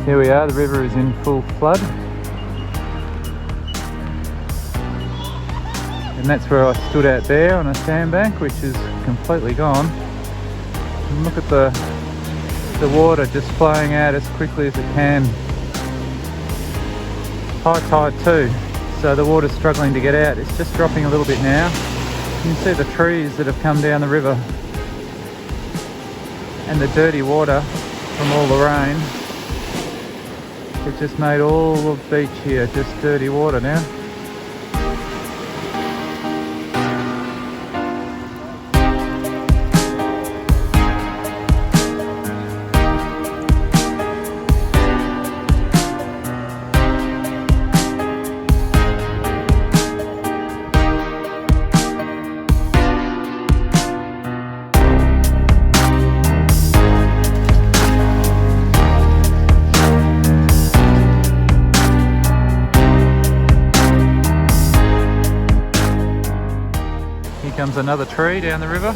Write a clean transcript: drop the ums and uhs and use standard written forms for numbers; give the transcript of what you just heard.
Here we are, the river is in full flood. And that's where I stood out there on a sandbank, which is completely gone. And look at the water just flowing out as quickly as it can. High tide too, so the water's struggling to get out. It's just dropping a little bit now. You can see the trees that have come down the river and the dirty water from all the rain. It just made all the beach here just dirty water now. Here comes another tree down the river.